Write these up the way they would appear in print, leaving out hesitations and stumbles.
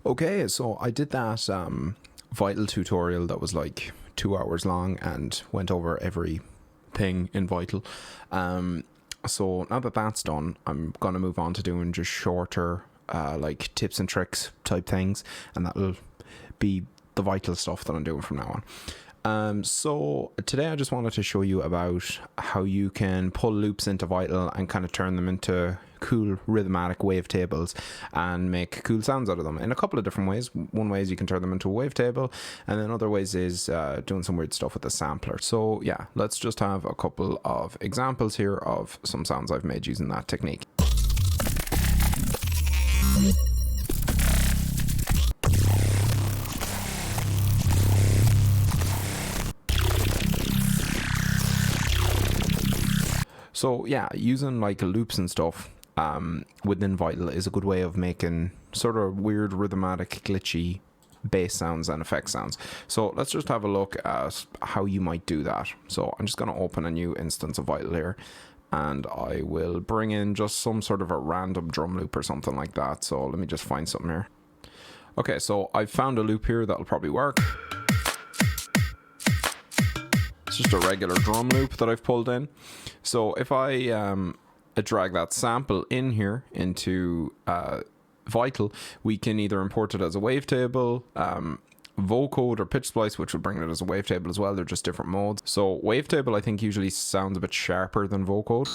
Okay, so I did that Vital tutorial that was like 2 hours long and went over everything in Vital. So now that that's done, I'm gonna move on to doing just shorter like tips and tricks type things, and that'll be the Vital stuff that I'm doing from now on. So today I just wanted to show you about how you can pull loops into Vital and kind of turn them into cool rhythmatic wavetables and make cool sounds out of them in a couple of different ways. One way is you can turn them into a wavetable, and then other ways is doing some weird stuff with the sampler. So yeah, let's just have a couple of examples here of some sounds I've made using that technique. So yeah, using like loops and stuff within Vital is a good way of making sort of weird rhythmatic glitchy bass sounds and effect sounds. So let's just have a look at how you might do that. So I'm just going to open a new instance of Vital here, and I will bring in just some sort of a random drum loop or something like that. So let me just find something here. Okay, so I've found a loop here that'll probably work. It's just a regular drum loop that I've pulled in. So if I drag that sample in here into Vital, we can either import it as a wavetable, vocode, or pitch splice, which will bring it as a wavetable as well. They're just different modes. So wavetable I think usually sounds a bit sharper than vocode.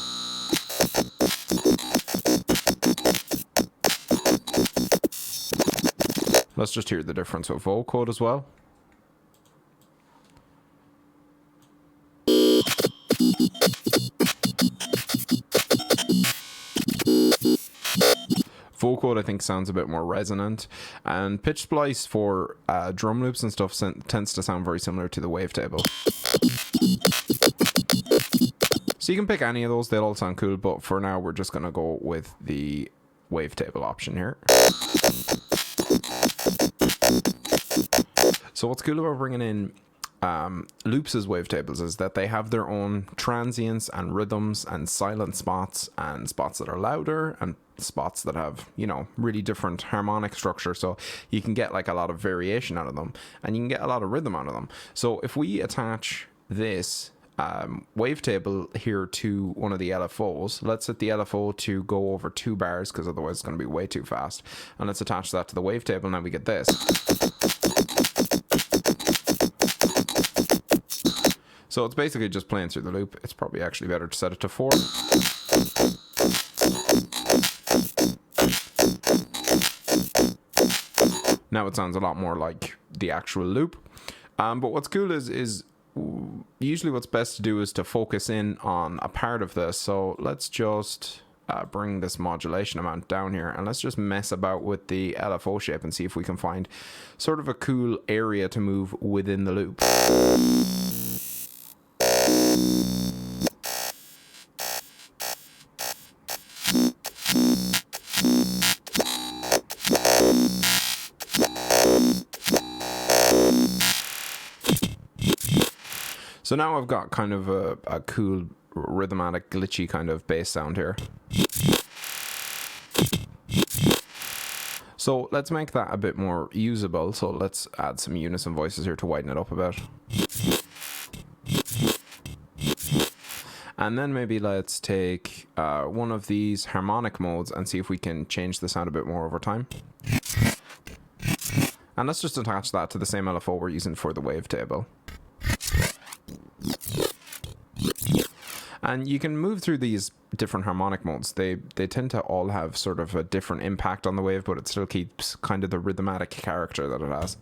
Let's just hear the difference with vocode as well. Vocode I think sounds a bit more resonant, and pitch splice for drum loops and stuff tends to sound very similar to the wavetable. So you can pick any of those, they'll all sound cool, but for now we're just going to go with the wavetable option here. So what's cool about bringing in loops as wavetables is that they have their own transients and rhythms and silent spots and spots that are louder and spots that have, you know, really different harmonic structure. So you can get like a lot of variation out of them, and you can get a lot of rhythm out of them. So if we attach this wavetable here to one of the LFOs, let's set the LFO to go over 2 bars because otherwise it's going to be way too fast, and let's attach that to the wavetable. Now we get this. So it's basically just playing through the loop. It's probably actually better to set it to 4. Now it sounds a lot more like the actual loop. But what's cool is usually what's best to do is to focus in on a part of this. So let's just bring this modulation amount down here, and let's just mess about with the LFO shape and see if we can find sort of a cool area to move within the loop. So now I've got kind of a cool rhythmatic glitchy kind of bass sound here. So let's make that a bit more usable. So let's add some unison voices here to widen it up a bit. And then maybe let's take one of these harmonic modes and see if we can change the sound a bit more over time. And let's just attach that to the same LFO we're using for the wavetable. And you can move through these different harmonic modes. They tend to all have sort of a different impact on the wave, but it still keeps kind of the rhythmatic character that it has.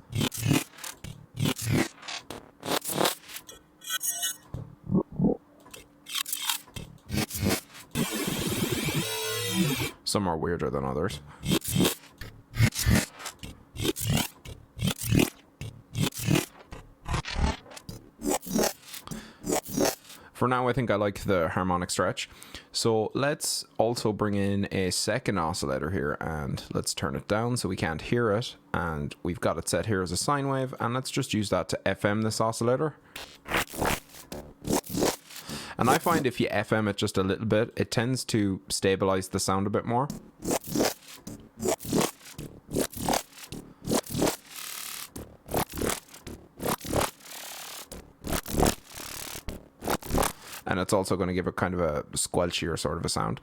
Some are weirder than others. For now, I think I like the harmonic stretch. So let's also bring in a second oscillator here, and let's turn it down so we can't hear it. And we've got it set here as a sine wave, and let's just use that to FM this oscillator. And I find if you FM it just a little bit, it tends to stabilize the sound a bit more. and it's also going to give it kind of a squelchier sort of a sound.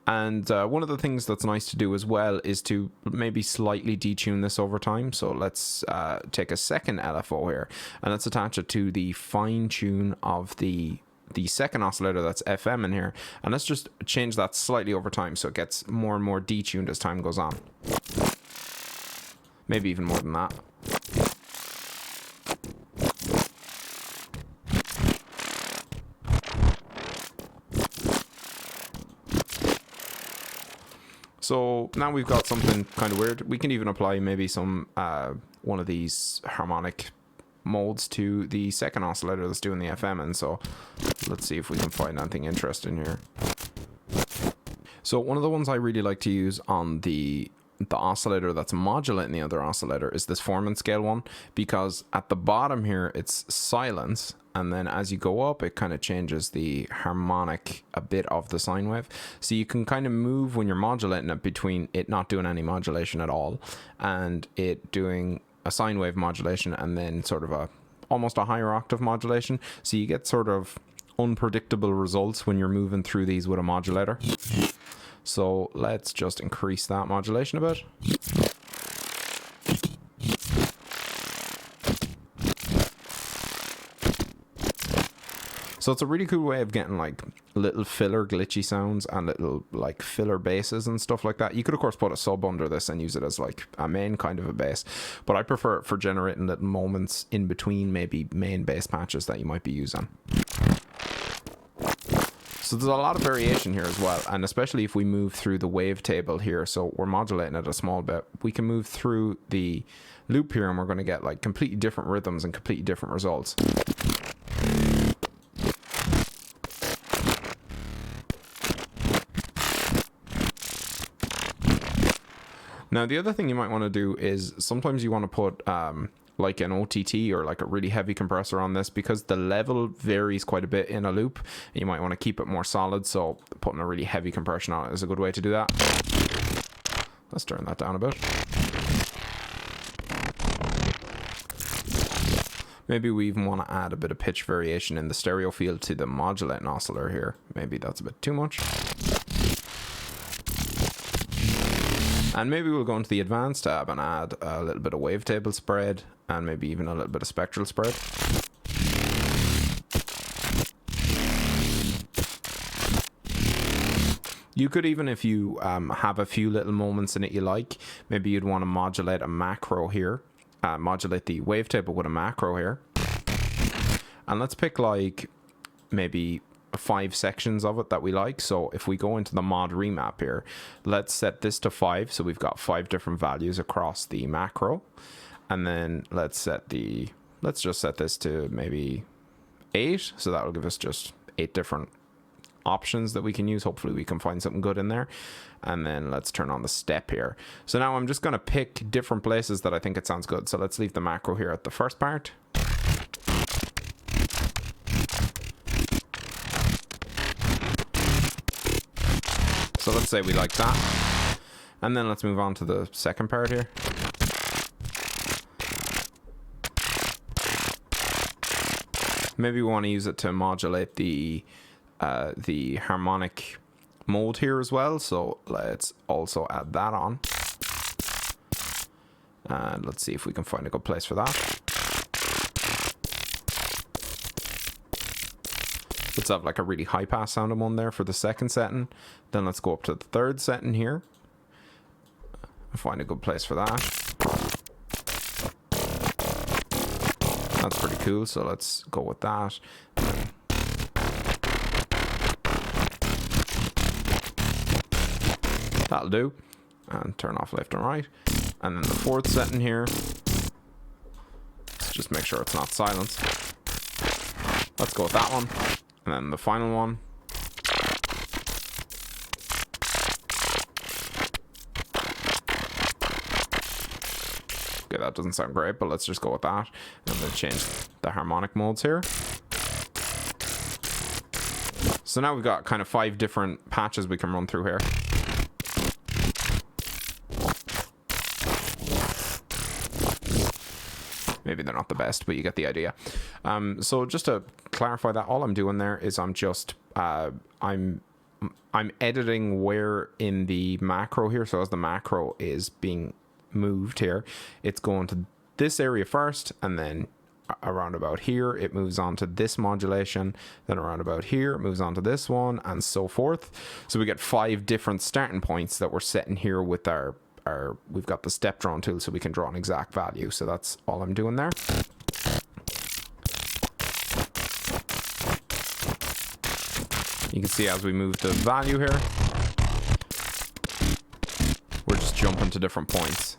And one of the things that's nice to do as well is to maybe slightly detune this over time. So let's take a second LFO here, and let's attach it to the fine tune of the second oscillator that's FM in here, and let's just change that slightly over time so it gets more and more detuned as time goes on. Maybe even more than that. So now we've got something kind of weird. We can even apply maybe some one of these harmonic modes to the second oscillator that's doing the FM, and so let's see if we can find anything interesting here. So one of the ones I really like to use on the oscillator that's modulating the other oscillator is this Foreman scale one, because at the bottom here it's silence, and then as you go up it kind of changes the harmonic a bit of the sine wave, so you can kind of move when you're modulating it between it not doing any modulation at all and it doing a sine wave modulation and then sort of almost a higher octave modulation, so you get sort of unpredictable results when you're moving through these with a modulator. So let's just increase that modulation a bit. So it's a really cool way of getting like little filler glitchy sounds and little like filler basses and stuff like that. You could of course put a sub under this and use it as like a main kind of a bass, but I prefer it for generating little moments in between maybe main bass patches that you might be using. So there's a lot of variation here as well, and especially if we move through the wavetable here, so we're modulating it a small bit, we can move through the loop here and we're going to get like completely different rhythms and completely different results. Now the other thing you might want to do is sometimes you want to put like an OTT or like a really heavy compressor on this, because the level varies quite a bit in a loop and you might want to keep it more solid, so putting a really heavy compression on it is a good way to do that. Let's turn that down a bit. Maybe we even want to add a bit of pitch variation in the stereo field to the modulating oscillator here. Maybe that's a bit too much. And maybe we'll go into the advanced tab and add a little bit of wavetable spread and maybe even a little bit of spectral spread. You could even, if you have a few little moments in it you like, maybe you'd want to modulate a macro here, modulate the wavetable with a macro here. And let's pick like maybe 5 sections of it that we like. So if we go into the mod remap here, let's set this to 5, so we've got 5 different values across the macro, and then let's just set this to maybe 8, so that will give us just 8 different options that we can use. Hopefully we can find something good in there. And then let's turn on the step here. So now I'm just going to pick different places that I think it sounds good. So let's leave the macro here at the first part. So let's say we like that, and then let's move on to the second part here. Maybe we want to use it to modulate the harmonic mode here as well, so let's also add that on. And let's see if we can find a good place for that. Let's have like a really high pass sounding one there for the second setting. Then let's go up to the third setting here and find a good place for that. That's pretty cool, so let's go with that. That'll do. And turn off left and right. And then the fourth setting here, let's just make sure it's not silence. Let's go with that one. And then the final one. Okay, that doesn't sound great, but let's just go with that. And then change the harmonic modes here. So now we've got kind of 5 different patches we can run through here. Maybe they're not the best, but you get the idea. So just to clarify that, all I'm doing there is I'm just I'm editing where in the macro here. So as the macro is being moved here, it's going to this area first, and then around about here it moves on to this modulation, then around about here it moves on to this one, and so forth. So we get 5 different starting points that we're setting here with our we've got the step drawn tool, so we can draw an exact value. So that's all I'm doing there. You can see as we move the value here, we're just jumping to different points.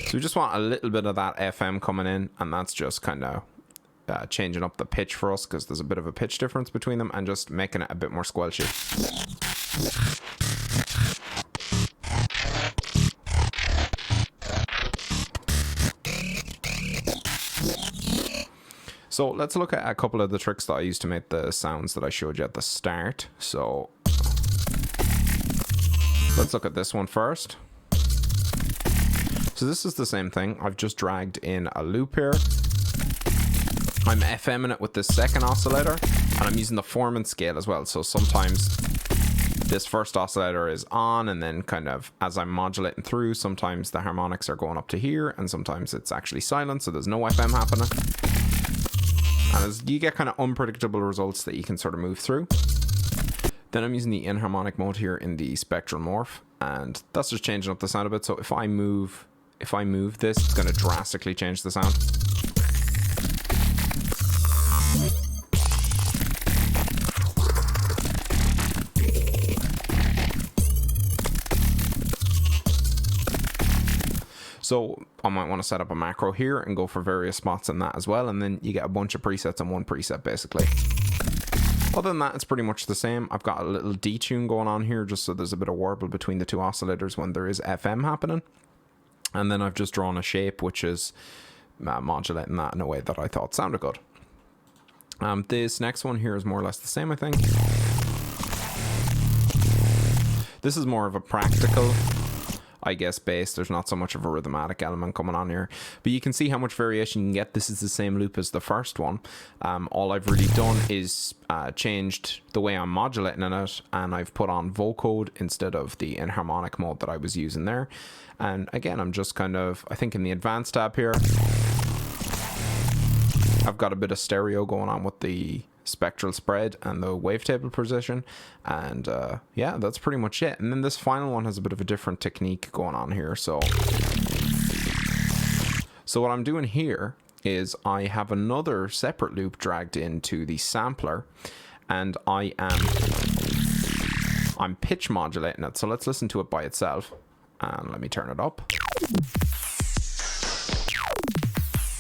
So we just want a little bit of that FM coming in, and that's just kind of changing up the pitch for us, because there's a bit of a pitch difference between them, and just making it a bit more squelchy. So let's look at a couple of the tricks that I used to make the sounds that I showed you at the start. So let's look at this one first. So this is the same thing. I've just dragged in a loop here. I'm FMing it with this second oscillator, and I'm using the formant scale as well. So sometimes this first oscillator is on, and then kind of as I'm modulating through, sometimes the harmonics are going up to here, and sometimes it's actually silent, so there's no FM happening. And as you get kind of unpredictable results that you can sort of move through. Then I'm using the inharmonic mode here in the spectral morph, and that's just changing up the sound a bit. So if I move this, it's going to drastically change the sound. So I might want to set up a macro here and go for various spots in that as well, and then you get a bunch of presets in one preset basically. Other than that, it's pretty much the same. I've got a little detune going on here just so there's a bit of warble between the two oscillators when there is FM happening. And then I've just drawn a shape which is modulating that in a way that I thought sounded good. This next one here is more or less the same, I think. This is more of a practical, I guess, bass. There's not so much of a rhythmatic element coming on here, but you can see how much variation you can get. This is the same loop as the first one. All I've really done is changed the way I'm modulating in it, and I've put on vocode instead of the inharmonic mode that I was using there. And again, I'm just kind of, I think in the advanced tab here, I've got a bit of stereo going on with the spectral spread and the wavetable position, and yeah, that's pretty much it. And then this final one has a bit of a different technique going on here. So what I'm doing here is I have another separate loop dragged into the sampler, and I'm pitch modulating it. So let's listen to it by itself, and let me turn it up.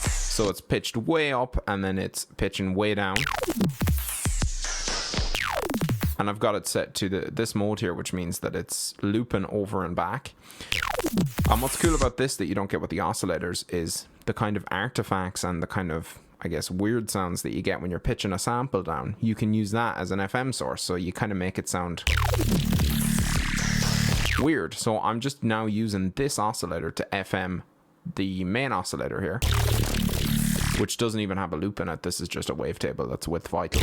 So it's pitched way up, and then it's pitching way down. And I've got it set to this mode here, which means that it's looping over and back. And what's cool about this that you don't get with the oscillators is the kind of artifacts and the kind of, I guess, weird sounds that you get when you're pitching a sample down. You can use that as an FM source, so you kind of make it sound weird. So I'm just now using this oscillator to FM the main oscillator here, which doesn't even have a loop in it. This is just a wavetable that's with vital.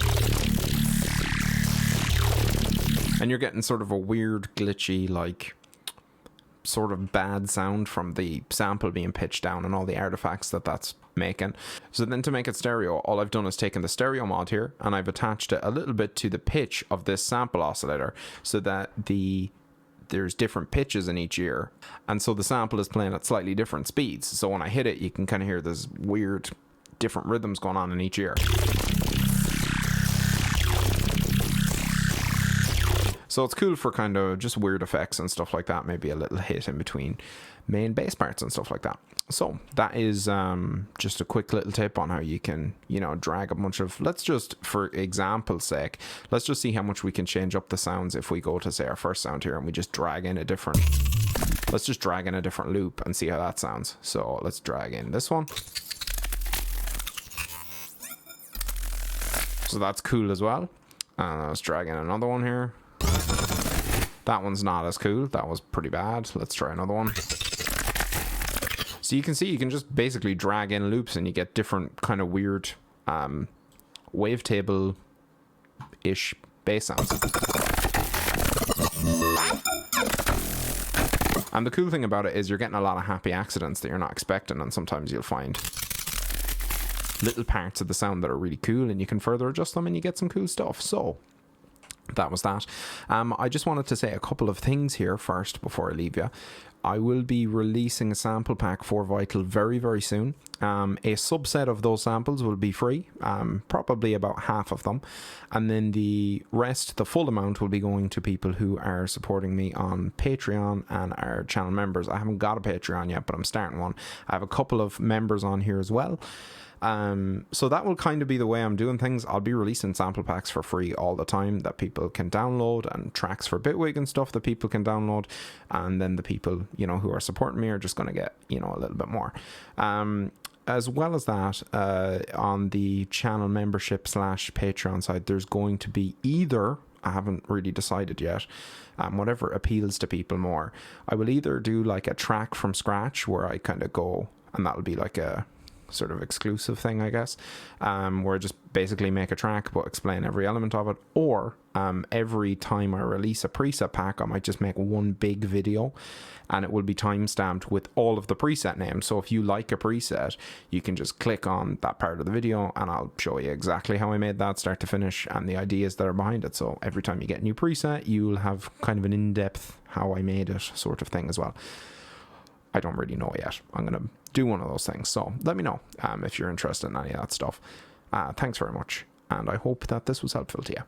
And you're getting sort of a weird, glitchy, like, sort of bad sound from the sample being pitched down and all the artifacts that that's making. So then to make it stereo, all I've done is taken the stereo mod here, and I've attached it a little bit to the pitch of this sample oscillator, so that there's different pitches in each ear, and so the sample is playing at slightly different speeds. So when I hit it, you can kind of hear this weird different rhythms going on in each ear. So it's cool for kind of just weird effects and stuff like that, maybe a little hit in between main bass parts and stuff like that. So that is just a quick little tip on how you can, you know, drag a bunch of, let's just, for example's sake, let's just see how much we can change up the sounds if we go to, say, our first sound here, and we just drag in a different, let's just drag in a different loop and see how that sounds. So let's drag in this one. So that's cool as well. And let's drag in another one here. That one's not as cool. That was pretty bad. Let's try another one. So you can see you can just basically drag in loops and you get different kind of weird wavetable-ish bass sounds. And the cool thing about it is you're getting a lot of happy accidents that you're not expecting, and sometimes you'll find little parts of the sound that are really cool and you can further adjust them and you get some cool stuff. So that was that. I just wanted to say a couple of things here first before I leave you. I will be releasing a sample pack for Vital very, very soon. A subset of those samples will be free, probably about half of them. And then the rest, the full amount, will be going to people who are supporting me on Patreon and our channel members. I haven't got a Patreon yet, but I'm starting one. I have a couple of members on here as well. So that will kind of be the way I'm doing things. I'll be releasing sample packs for free all the time that people can download, and tracks for Bitwig and stuff that people can download, and then the people, you know, who are supporting me are just going to get, you know, a little bit more. As well as that, on the channel membership / Patreon side, there's going to be either, I haven't really decided yet, whatever appeals to people more. I will either do like a track from scratch where I kind of go, and that'll be like a sort of exclusive thing, I guess, where I just basically make a track but explain every element of it, or every time I release a preset pack I might just make one big video and it will be time-stamped with all of the preset names. So if you like a preset, you can just click on that part of the video and I'll show you exactly how I made that start to finish and the ideas that are behind it. So every time you get a new preset, you'll have kind of an in-depth how I made it sort of thing as well. I don't really know yet. I'm going to do one of those things. So let me know if you're interested in any of that stuff. Thanks very much. And I hope that this was helpful to you.